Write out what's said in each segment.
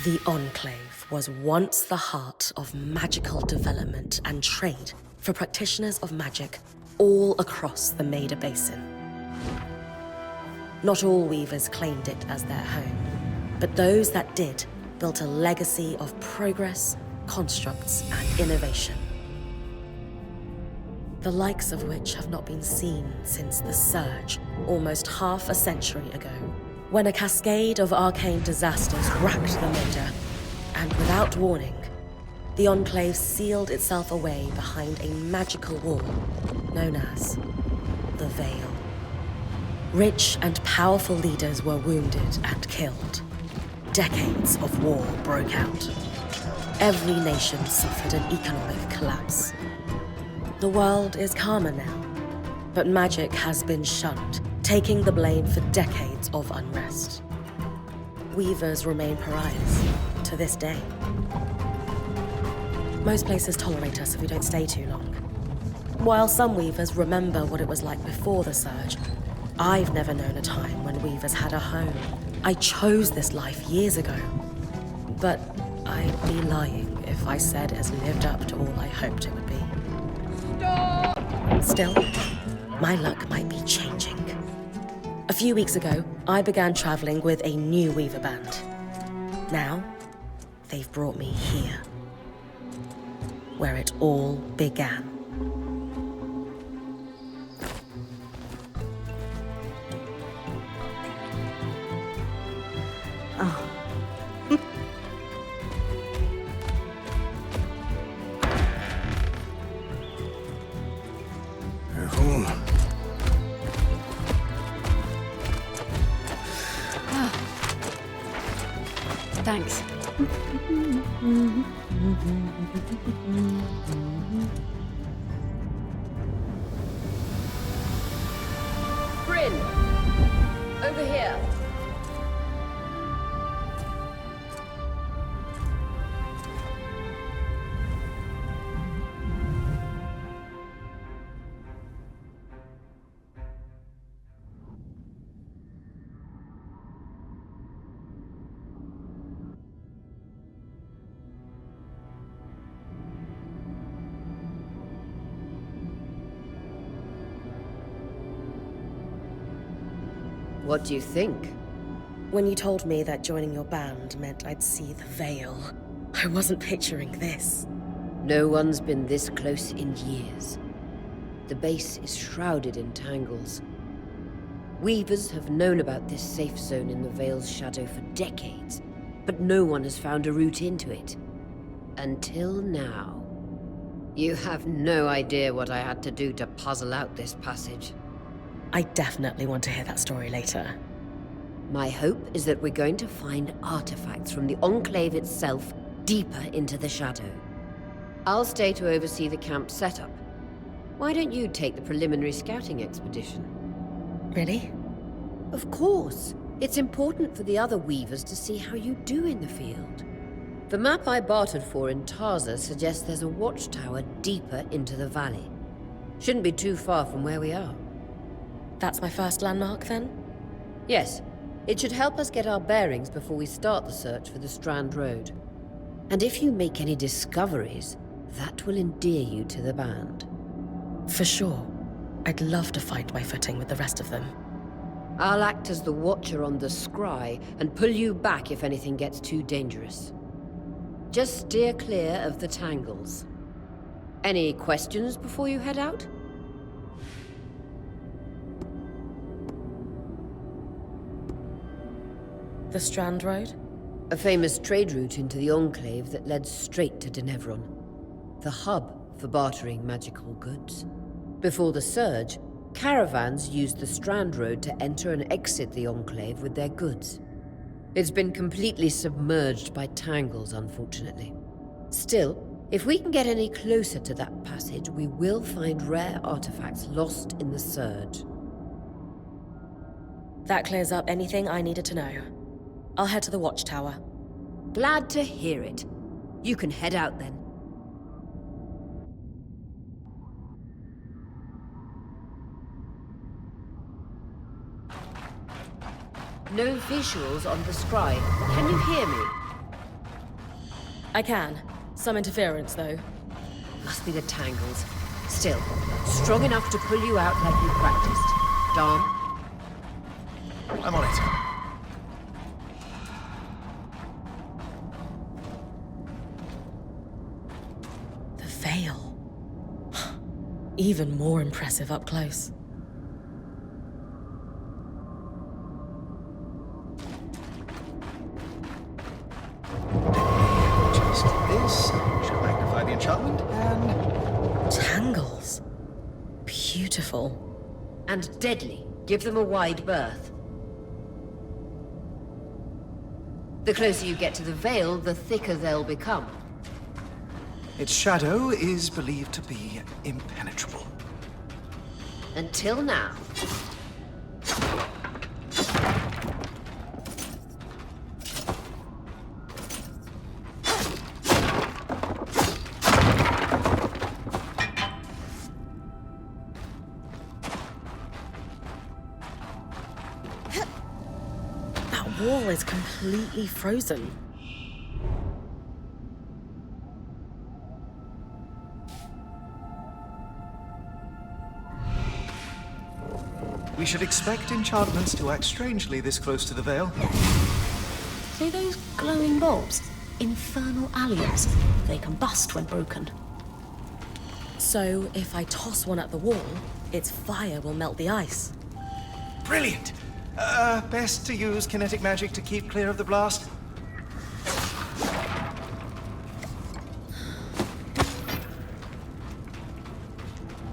The Enclave was once the heart of magical development and trade for practitioners of magic all across the Maida Basin. Not all weavers claimed it as their home, but those that did built a legacy of progress, constructs, and innovation. The likes of which have not been seen since the Surge, almost half a century ago, when a cascade of arcane disasters racked the Maida, and without warning, the Enclave sealed itself away behind a magical wall known as the Veil. Rich and powerful leaders were wounded and killed. Decades of war broke out. Every nation suffered an economic collapse. The world is calmer now, but magic has been shunned, taking the blame for decades of unrest. Weavers remain pariahs to this day. Most places tolerate us if we don't stay too long. While some weavers remember what it was like before the Surge, I've never known a time when weavers had a home. I chose this life years ago, but I'd be lying if I said it has lived up to all I hoped it would be. Stop! Still, my luck might be changing. A few weeks ago, I began traveling with a new weaver band. Now, they've brought me here, where it all began. Oh. Careful. Oh. Thanks. Bryn! Over here. What do you think? When you told me that joining your band meant I'd see the Veil, I wasn't picturing this. No one's been this close in years. The base is shrouded in tangles. Weavers have known about this safe zone in the Veil's shadow for decades, but no one has found a route into it. Until now. You have no idea what I had to do to puzzle out this passage. I definitely want to hear that story later. My hope is that we're going to find artifacts from the Enclave itself deeper into the shadow. I'll stay to oversee the camp setup. Why don't you take the preliminary scouting expedition? Really? Of course. It's important for the other weavers to see how you do in the field. The map I bartered for in Tarza suggests there's a watchtower deeper into the valley. Shouldn't be too far from where we are. That's my first landmark, then? Yes. It should help us get our bearings before we start the search for the Strand Road. And if you make any discoveries, that will endear you to the band. For sure. I'd love to find my footing with the rest of them. I'll act as the watcher on the scry and pull you back if anything gets too dangerous. Just steer clear of the tangles. Any questions before you head out? The Strand Road? A famous trade route into the Enclave that led straight to Denevron. The hub for bartering magical goods. Before the Surge, caravans used the Strand Road to enter and exit the Enclave with their goods. It's been completely submerged by tangles, unfortunately. Still, if we can get any closer to that passage, we will find rare artifacts lost in the Surge. That clears up anything I needed to know. I'll head to the watchtower. Glad to hear it. You can head out then. No visuals on the scry. Can you hear me? I can. Some interference, though. Must be the tangles. Still, strong enough to pull you out like you practiced. Dom? I'm on it. The veil. Even more impressive up close. Just this should magnify the enchantment, and Tangles. Beautiful. And deadly. Give them a wide berth. The closer you get to the veil, the thicker they'll become. its shadow is believed to be impenetrable. Until now. That wall is completely frozen. We should expect enchantments to act strangely this close to the veil. See those glowing bulbs? Infernal alliums. They combust when broken. So, if I toss one at the wall, its fire will melt the ice. Brilliant! Best to use kinetic magic to keep clear of the blast.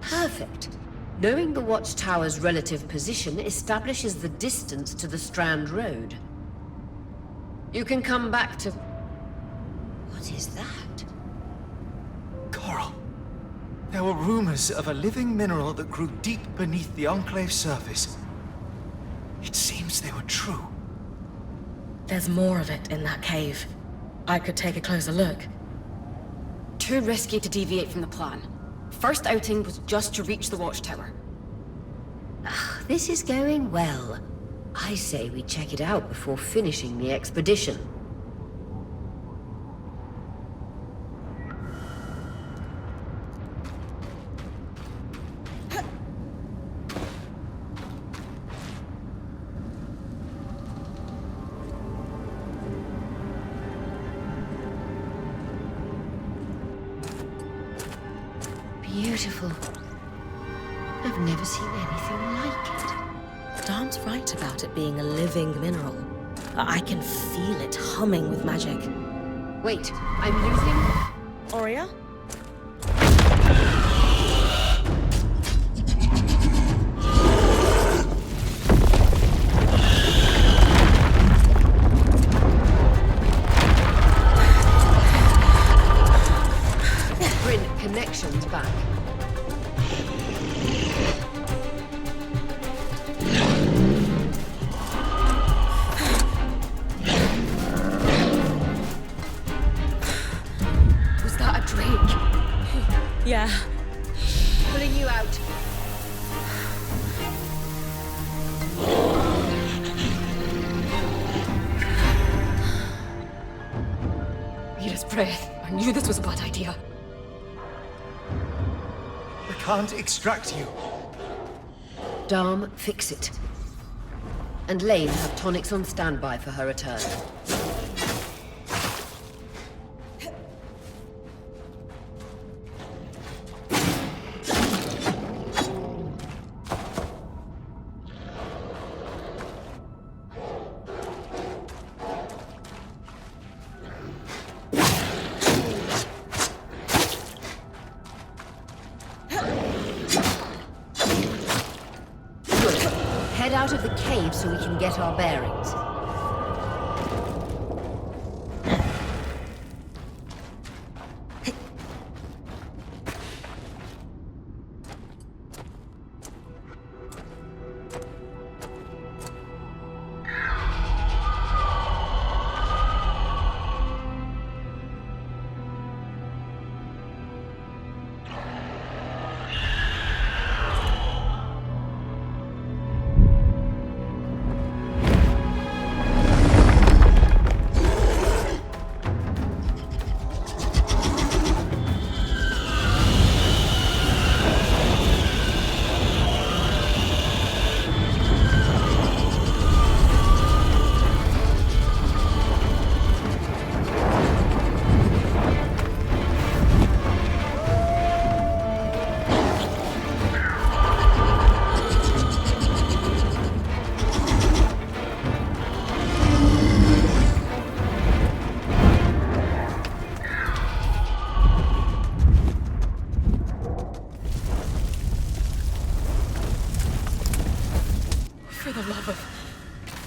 Perfect. Knowing the watchtower's relative position establishes the distance to the Strand Road. You can come back to... What is that? Coral. There were rumors of a living mineral that grew deep beneath the Enclave's surface. It seems they were true. There's more of it in that cave. I could take a closer look. Too risky to deviate from the plan. First outing was just to reach the watchtower. This is going well. I say we check it out before finishing the expedition. Beautiful. I've never seen anything like it. Dom's right about it being a living mineral. I can feel it humming with magic. Wait, I'm losing... Aurea? Bryn, connections back. Was that a drake? Yeah. Pulling you out. Need his breath. I knew this was a bad idea. I can't extract you. Dom, fix it. And Lane have tonics on standby for her return. Good. Head out of the cave so we can get our bearings.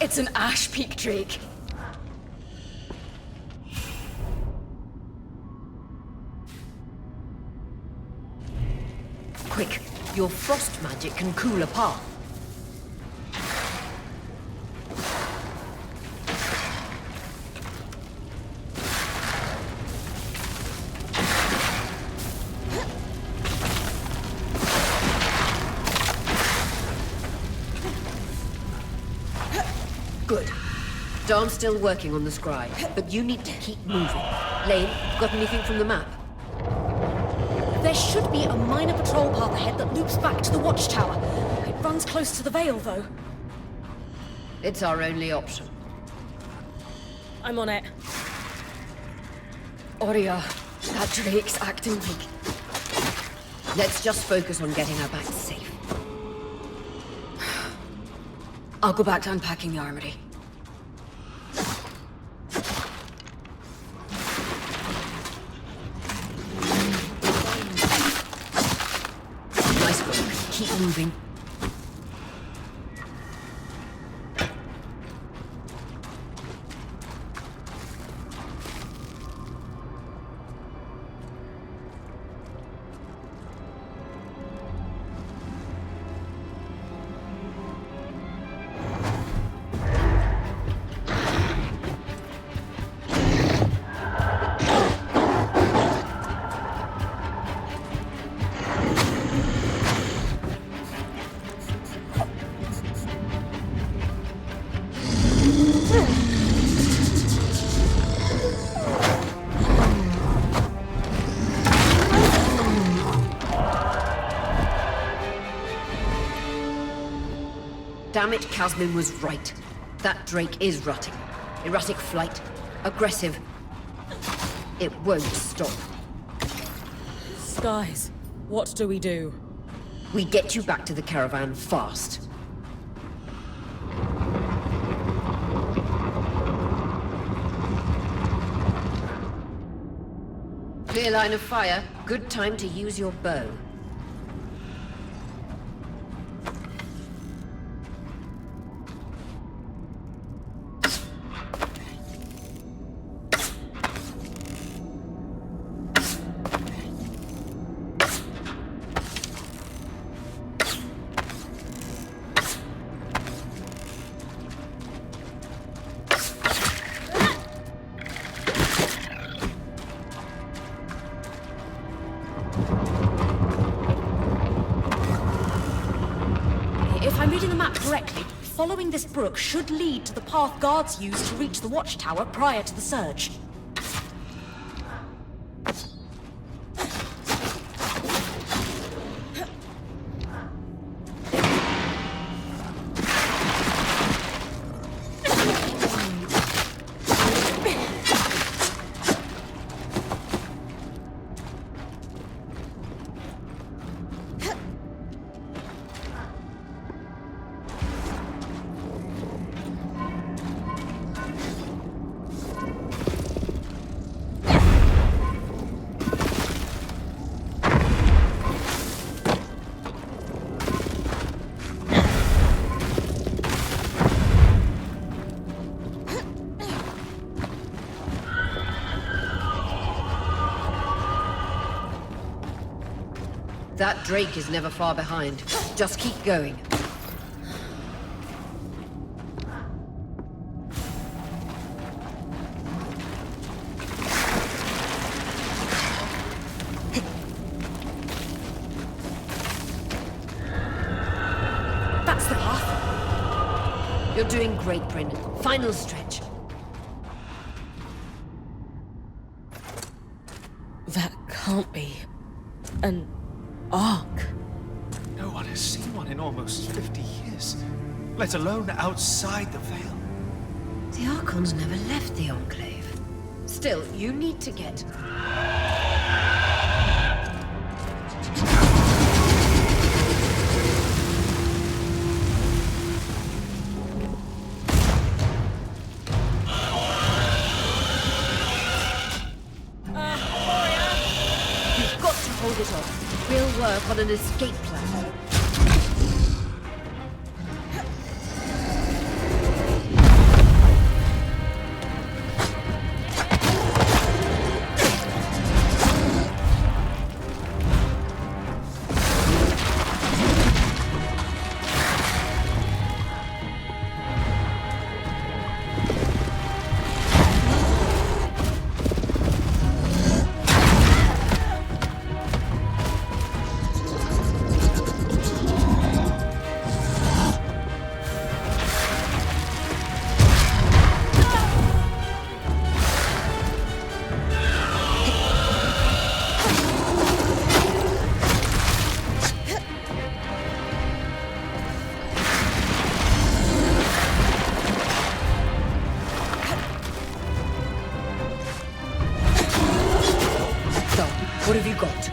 It's an ash peak drake. Quick, your frost magic can cool a path. Good. Darn's still working on the scry, but you need to keep moving. Lane, got anything from the map? There should be a minor patrol path ahead that loops back to the watchtower. It runs close to the Vale, though. It's our only option. I'm on it. Oria, that drake's acting weak. Let's just focus on getting her back safe. I'll go back to unpacking the armory. Nice work. Keep moving. Damn it, Casmin was right. That drake is rutting. Erratic flight. Aggressive. It won't stop. Skies, what do we do? We get you back to the caravan fast. Clear line of fire. Good time to use your bow. If I'm reading the map correctly, following this brook should lead to the path guards used to reach the watchtower prior to the surge. That drake is never far behind. Just keep going. That's the path. You're doing great, Bryn. Final stretch. That can't be an ark. No one has seen one in almost 50 years, let alone outside the Vale. The Archons never left the Enclave. Still, you need to get... You've got to hold it off. We'll work on an escape plan. you got?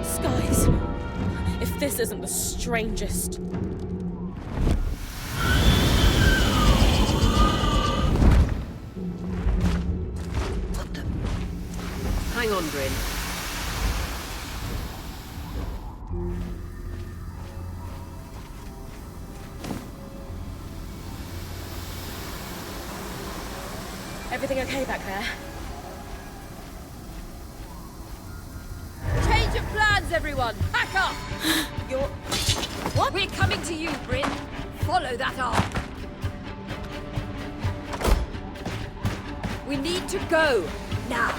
Skies. If this isn't the strangest. What the? Hang on, Bryn. Everything okay back there? Change of plans, everyone! Back up! You're... What? We're coming to you, Bryn. Follow that arc. We need to go. Now.